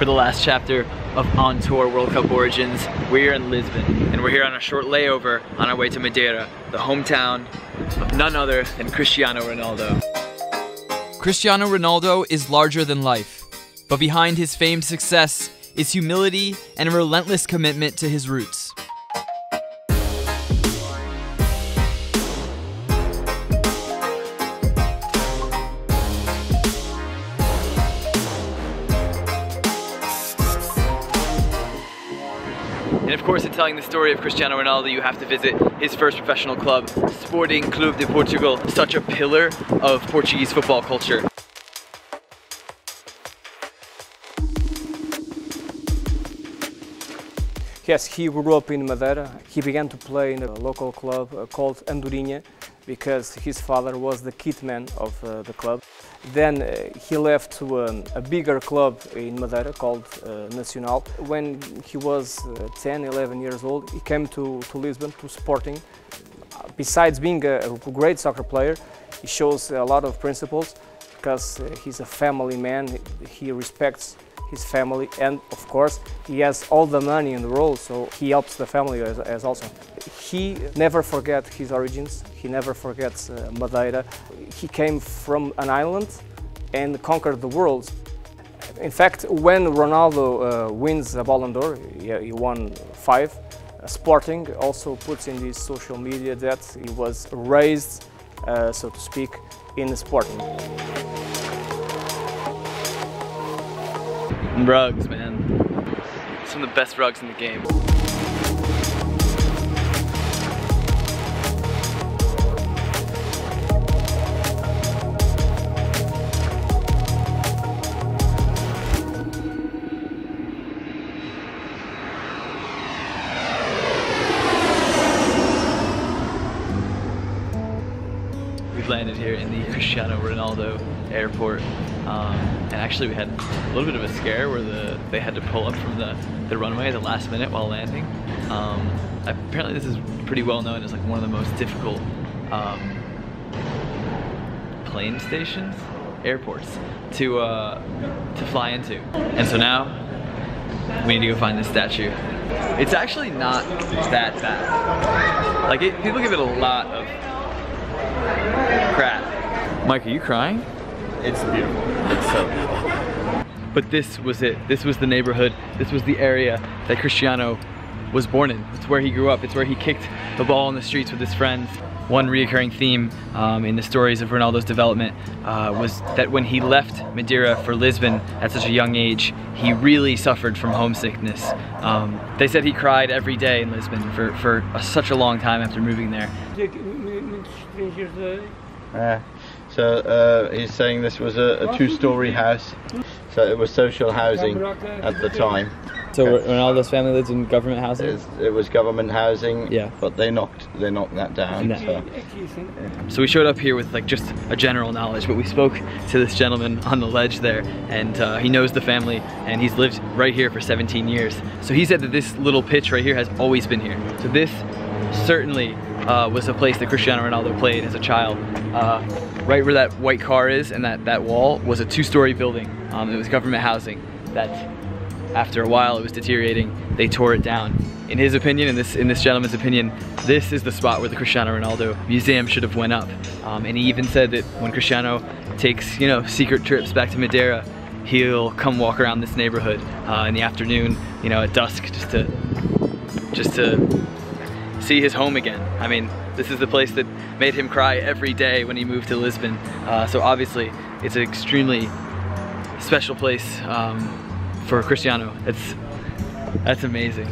for the last chapter of On Tour World Cup Origins. We're in Lisbon, and we're here on a short layover on our way to Madeira, the hometown of none other than Cristiano Ronaldo. Cristiano Ronaldo is larger than life, but behind his famed success is humility and a relentless commitment to his roots. And of course, in telling the story of Cristiano Ronaldo, you have to visit his first professional club, Sporting Clube de Portugal, such a pillar of Portuguese football culture. Yes, he grew up in Madeira. He began to play in a local club called Andorinha because his father was the kit man of the club. Then he left to a bigger club in Madeira called Nacional. When he was 10, 11 years old, he came to Lisbon, to Sporting. Besides being a great soccer player, he shows a lot of principles because he's a family man. He respects his family, and of course he has all the money in the world, so he helps the family as also. He never forgets his origins, he never forgets Madeira. He came from an island and conquered the world. In fact, when Ronaldo wins a Ballon d'Or, he won 5, Sporting also puts in his social media that he was raised, so to speak, in Sporting. Rugs, man. Some of the best rugs in the game. We've landed here in the Cristiano Ronaldo airport. And actually we had a little bit of a scare where they had to pull up from the runway at the last minute while landing. Apparently this is pretty well known as like one of the most difficult plane stations, airports to fly into. And so now we need to go find this statue. It's actually not that bad. Like people give it a lot of crap. Mike, are you crying? It's beautiful. It's so beautiful. But this was it. This was the neighborhood. This was the area that Cristiano was born in. It's where he grew up. It's where he kicked the ball in the streets with his friends. One reoccurring theme in the stories of Ronaldo's development was that when he left Madeira for Lisbon at such a young age, he really suffered from homesickness. They said he cried every day in Lisbon for such a long time after moving there. So he's saying this was a two-story house, so it was social housing at the time. So Ronaldo's family lives in government housing? It was government housing, yeah. But they knocked that down. No. So. So we showed up here with like just a general knowledge, but we spoke to this gentleman on the ledge there, and he knows the family, and he's lived right here for 17 years. So he said that this little pitch right here has always been here. So this certainly was a place that Cristiano Ronaldo played as a child. Right where that white car is and that wall was a two-story building. It was government housing that after a while it was deteriorating. They tore it down. In his opinion, in this gentleman's opinion, this is the spot where the Cristiano Ronaldo Museum should have went up. And he even said that when Cristiano takes, you know, secret trips back to Madeira, he'll come walk around this neighborhood in the afternoon, you know, at dusk, just to see his home again. I mean, this is the place that made him cry every day when he moved to Lisbon. So obviously, it's an extremely special place for Cristiano. That's amazing.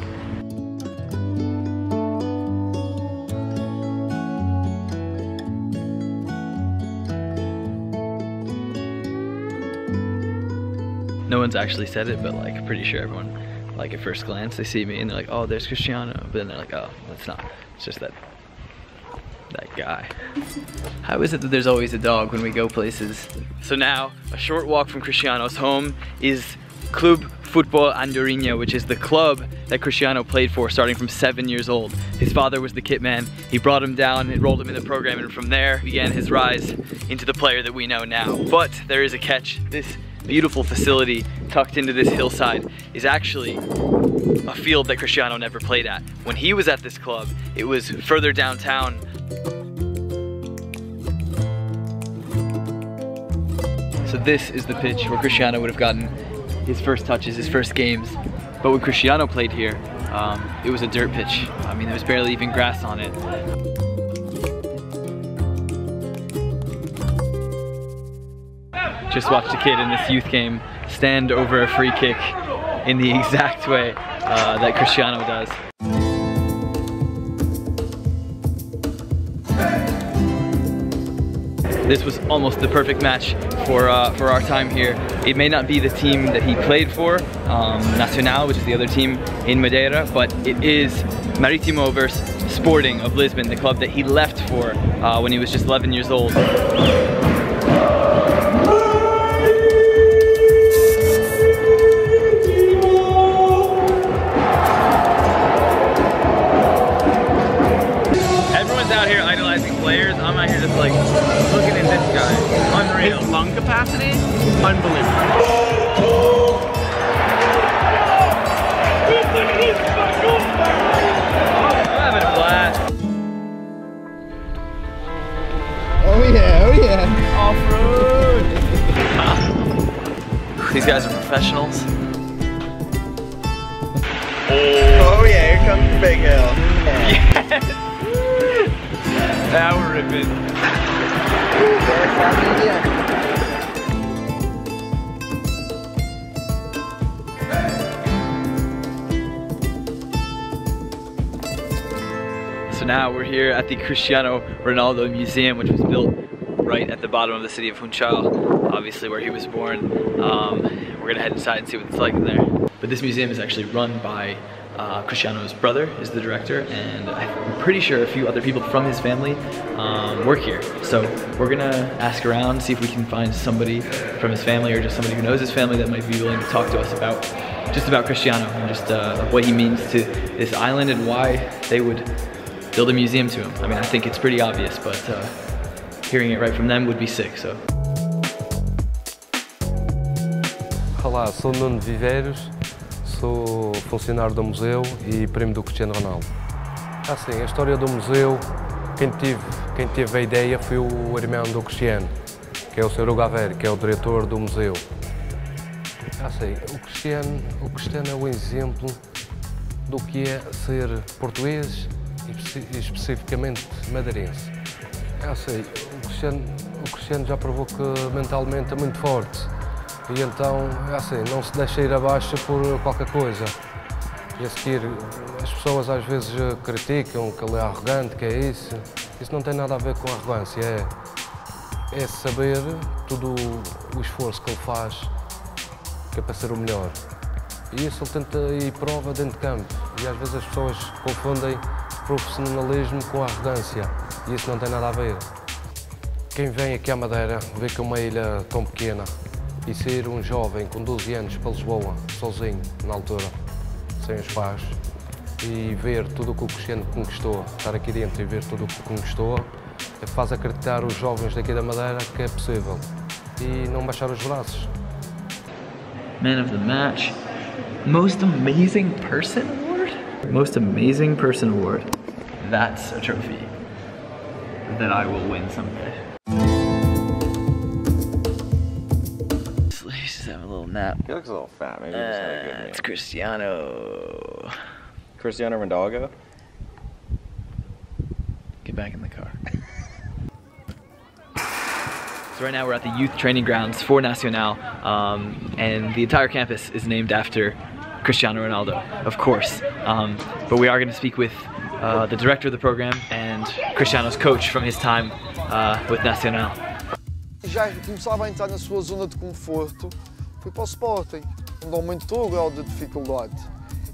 No one's actually said it, but like I'm pretty sure everyone, like at first glance, they see me and they're like, oh, there's Cristiano. But then they're like, oh, it's not. It's just that guy. How is it that there's always a dog when we go places? So now, a short walk from Cristiano's home is Clube Futebol Andorinha, which is the club that Cristiano played for starting from 7 years old. His father was the kit man. He brought him down, enrolled him in the program, and from there began his rise into the player that we know now. But there is a catch. This beautiful facility tucked into this hillside is actually a field that Cristiano never played at. When he was at this club, it was further downtown. So this is the pitch where Cristiano would have gotten his first touches, his first games. But when Cristiano played here, it was a dirt pitch. I mean, there was barely even grass on it. Just watched a kid in this youth game stand over a free kick in the exact way that Cristiano does. This was almost the perfect match for our time here. It may not be the team that he played for, Nacional, which is the other team in Madeira, but it is Marítimo versus Sporting of Lisbon, the club that he left for when he was just 11 years old. Everyone's out here idolizing players. I'm out here just like looking at this guy. Unreal. His lung capacity? Unbelievable. I'm having a blast. Oh yeah, oh yeah. Off-road. These guys are professionals. Oh yeah, here comes the big hill. Yes. Now we're ripping. So now we're here at the Cristiano Ronaldo Museum, which was built right at the bottom of the city of Funchal, obviously where he was born. We're gonna head inside and see what it's like in there. But this museum is actually run by Cristiano's brother is the director, and I'm pretty sure a few other people from his family work here. So we're gonna ask around, see if we can find somebody from his family or just somebody who knows his family that might be willing to talk to us about Cristiano and just what he means to this island and why they would build a museum to him. I mean, I think it's pretty obvious, but hearing it right from them would be sick. So. Olá, sou Nuno Viveiros. Sou funcionário do museu e primo do Cristiano Ronaldo. Assim, a história do museu, quem teve a ideia foi o irmão do Cristiano, que é o Sr. Gaver, que é o diretor do museu. Assim, o Cristiano é um exemplo do que é ser português e especificamente madeirense. Assim, o Cristiano já provou que mentalmente é muito forte. E então, assim, não se deixa ir abaixo por qualquer coisa. E a seguir, as pessoas às vezes criticam que ele é arrogante, que é isso. Isso não tem nada a ver com arrogância, é saber todo o esforço que ele faz, que é para ser o melhor. E isso ele tenta e prova dentro de campo. E às vezes as pessoas confundem profissionalismo com arrogância. E isso não tem nada a ver. Quem vem aqui à Madeira vê que é uma ilha tão pequena. E ser um jovem com 12 anos para Lisboa, sozinho, na altura, sem os pais, e ver tudo o que o Cristiano conquistou, estar aqui dentro e ver tudo o que conquistou, faz acreditar os jovens daqui da Madeira que é possível e não baixar os braços. Man of the match. Most amazing person award? Most amazing person award. That's a trophy that I will win someday. Have a little nap. He looks a little fat. Maybe just had a good meal. It's Cristiano. Cristiano Ronaldo. Get back in the car. So right now we're at the youth training grounds for Nacional, and the entire campus is named after Cristiano Ronaldo, of course. But we are going to speak with the director of the program and Cristiano's coach from his time with Nacional. Já começava a entrar na sua zona de conforto, fui para o Sporting, onde aumentou o grau de dificuldade.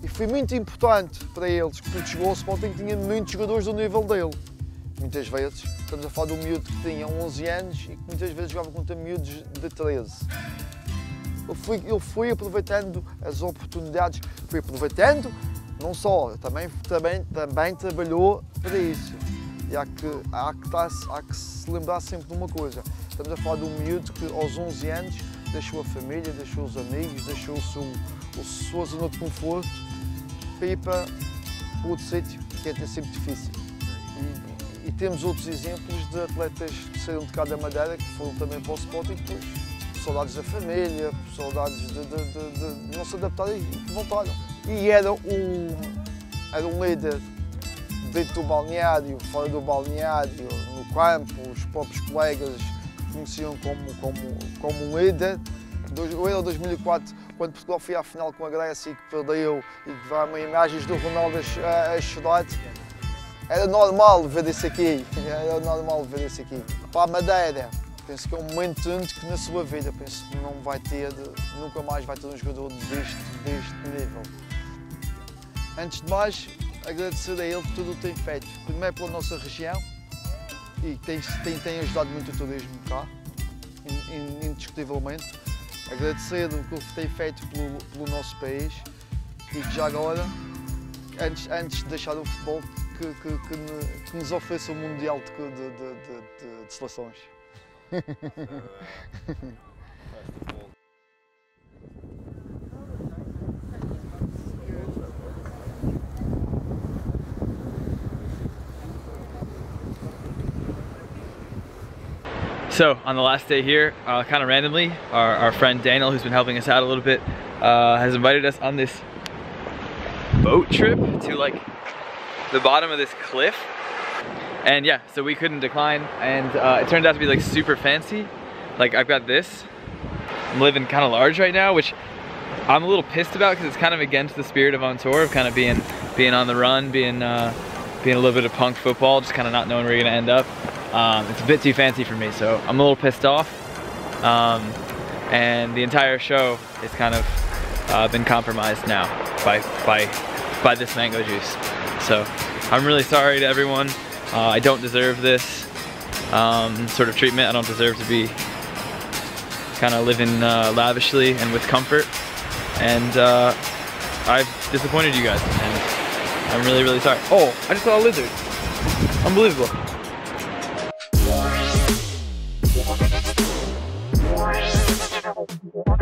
E foi muito importante para eles, porque quando chegou ao Sporting tinha muitos jogadores do nível dele. Muitas vezes, estamos a falar de um miúdo que tinha 11 anos e que muitas vezes jogava contra miúdos de 13. Ele foi aproveitando as oportunidades, foi aproveitando, não só, também trabalhou para isso. E há que se lembrar sempre de uma coisa. Estamos a falar de um miúdo que aos 11 anos deixou a família, deixou os amigos, deixou a sua zona de conforto para ir para outro sítio, que é até sempre difícil. E temos outros exemplos de atletas que saíram de cá da Madeira, que foram também para o Sporting, e depois, por saudades da família, por saudades de não se adaptarem e voltaram. E era um líder dentro do balneário, fora do balneário, no campo, os próprios colegas conheciam como um líder. O Euro 2004, quando Portugal foi à final com a Grécia e que perdeu, e que vai imagens do Ronaldo a chorar, era normal ver isso aqui, Para a Madeira, penso que é um momento único na sua vida, penso que não vai ter, nunca mais vai ter um jogador deste nível. Antes de mais, agradecer a ele por tudo o que tem feito, primeiro pela nossa região, e tem ajudado muito o turismo cá, indiscutivelmente. Agradecer o que ele tem feito pelo nosso país e que já agora, antes de deixar o futebol, que nos ofereça um Mundial de seleções. So on the last day here, kind of randomly, our friend Daniel, who's been helping us out a little bit, has invited us on this boat trip to like the bottom of this cliff. And yeah, so we couldn't decline, and it turned out to be like super fancy. Like I've got this, I'm living kind of large right now, which I'm a little pissed about because it's kind of against the spirit of on tour, of kind of being on the run, being a little bit of punk football, just kind of not knowing where you're gonna end up. It's a bit too fancy for me, so I'm a little pissed off. And the entire show is kind of been compromised now by this mango juice. So I'm really sorry to everyone. I don't deserve this sort of treatment. I don't deserve to be kind of living lavishly and with comfort. And I've disappointed you guys, and I'm really, really sorry. Oh, I just saw a lizard. Unbelievable. Yeah.